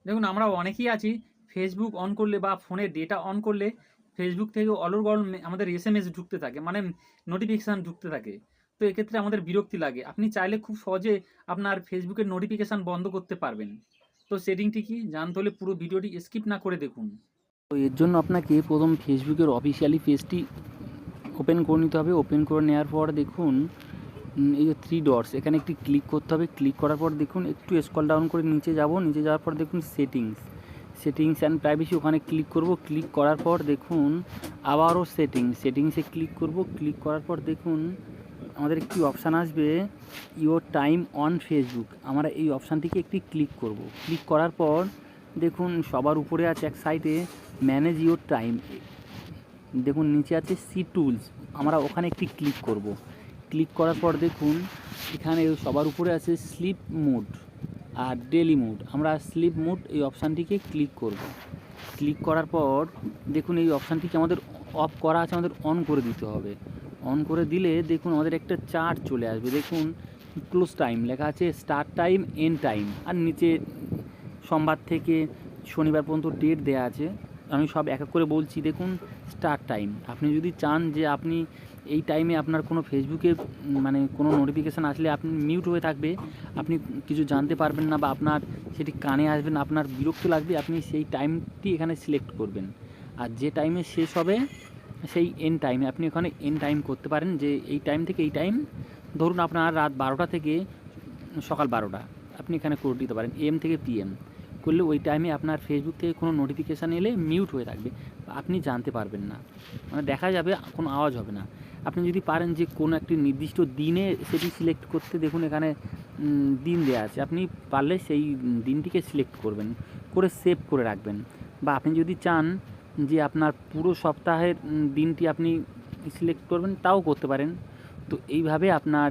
দেখুন আমরা অনেকেই আছি ফেসবুক অন করলে বা ফোনের ডেটা অন করলে ফেসবুক থেকে অলরগল আমাদের এসএমএস ঢুকতে থাকে, মানে নোটিফিকেশান ঢুকতে থাকে। তো এক্ষেত্রে আমাদের বিরক্তি লাগে। আপনি চাইলে খুব সহজে আপনার ফেসবুকের নোটিফিকেশান বন্ধ করতে পারবেন। তো সেটিংটি কি জানতে হলে পুরো ভিডিওটি স্কিপ না করে দেখুন। তো এর জন্য আপনাকে প্রথম ফেসবুকের অফিসিয়ালি পেজটি ওপেন করে নিতে হবে। ওপেন করে নেওয়ার পর দেখুন এই যে থ্রি ডটস, এখানে একটি ক্লিক করতে হবে। ক্লিক করার পর দেখুন একটু স্ক্রল ডাউন করে নিচে যাব। নিচে যাওয়ার পর দেখুন সেটিংস অ্যান্ড প্রাইভেসি, ওখানে ক্লিক করব। ক্লিক করার পর দেখুন আবারও সেটিংসে ক্লিক করব। ক্লিক করার পর দেখুন আমাদের একটি অপশান আসবে ইওর টাইম অন ফেসবুক। আমরা এই অপশানটিকে একটি ক্লিক করব। ক্লিক করার পর দেখুন সবার উপরে আছে এক সাইডে ম্যানেজ ইওর টাইম, দেখুন নিচে আছে সি টুলস, আমরা ওখানে একটি ক্লিক করব। ক্লিক করার পর দেখুন এখানে সবার উপরে আছে স্লিপ মোড আর ডেলি মোড। আমরা স্লিপ মোড এই অপশানটিকে ক্লিক করব। ক্লিক করার পর দেখুন এই অপশানটিকে আমাদের অফ করা আছে, আমাদের অন করে দিতে হবে। অন করে দিলে দেখুন আমাদের একটা চার্ট চলে আসবে। দেখুন ক্লোজ টাইম লেখা আছে, স্টার্ট টাইম, এন্ড টাইম, আর নিচে সোমবার থেকে শনিবার পর্যন্ত ডেট দেওয়া আছে। আমি সব এক এক করে বলছি। দেখুন স্টার্ট টাইম, আপনি যদি চান যে আপনি এই টাইমে আপনার কোনো ফেসবুকে মানে কোনো নোটিফিকেশান আসলে আপনি মিউট হয়ে থাকবে, আপনি কিছু জানতে পারবেন না বা আপনার সেটি কানে আসবে না, আপনার বিরক্ত লাগবে, আপনি সেই টাইমটি এখানে সিলেক্ট করবেন। আর যে টাইমে শেষ হবে সেই এন্ড টাইমে আপনি ওখানে এন্ড টাইম করতে পারেন, যে এই টাইম থেকে এই টাইম, ধরুন আপনার রাত 12টা থেকে সকাল 12টা আপনি এখানে করে দিতে পারেন। এম থেকে পিএম করলে ওই টাইমে আপনার ফেসবুক থেকে কোনো নোটিফিকেশান এলে মিউট হয়ে থাকবে, আপনি জানতে পারবেন না, মানে দেখা যাবে, কোনো আওয়াজ হবে না। আপনি যদি পারেন যে কোনো একটি নির্দিষ্ট দিনে সেটি সিলেক্ট করতে, দেখুন এখানে দিন দেওয়া আছে, আপনি পারলে সেই দিনটিকে সিলেক্ট করবেন, করে সেভ করে রাখবেন। বা আপনি যদি চান যে আপনার পুরো সপ্তাহের দিনটি আপনি সিলেক্ট করবেন, তাও করতে পারেন। তো এইভাবে আপনার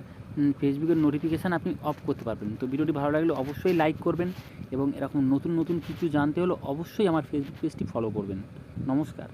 ফেসবুকের নোটিফিকেশান আপনি অফ করতে পারবেন। তো ভিডিওটি ভালো লাগলে অবশ্যই লাইক করবেন এবং এরকম নতুন নতুন কিছু জানতে হলে অবশ্যই আমার ফেসবুক পেজটি ফলো করবেন। নমস্কার।